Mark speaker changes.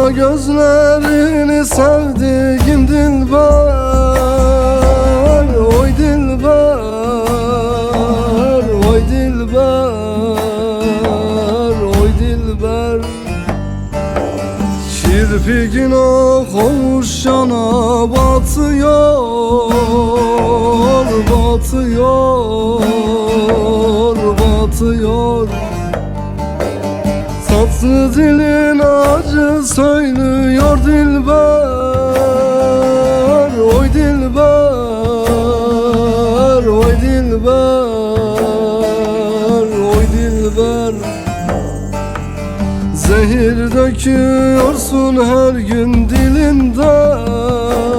Speaker 1: o gözlerini sevdiğim dilber. Oy dilber, oy dilber, oy dilber. Kirpiğin ok olmuş yana batıyor, batıyor, batıyor. Tatlı dilin acı söylüyor dilber. Oy dilber, oy dilber, oy dilber. Zehir döküyorsun her gün dilinden.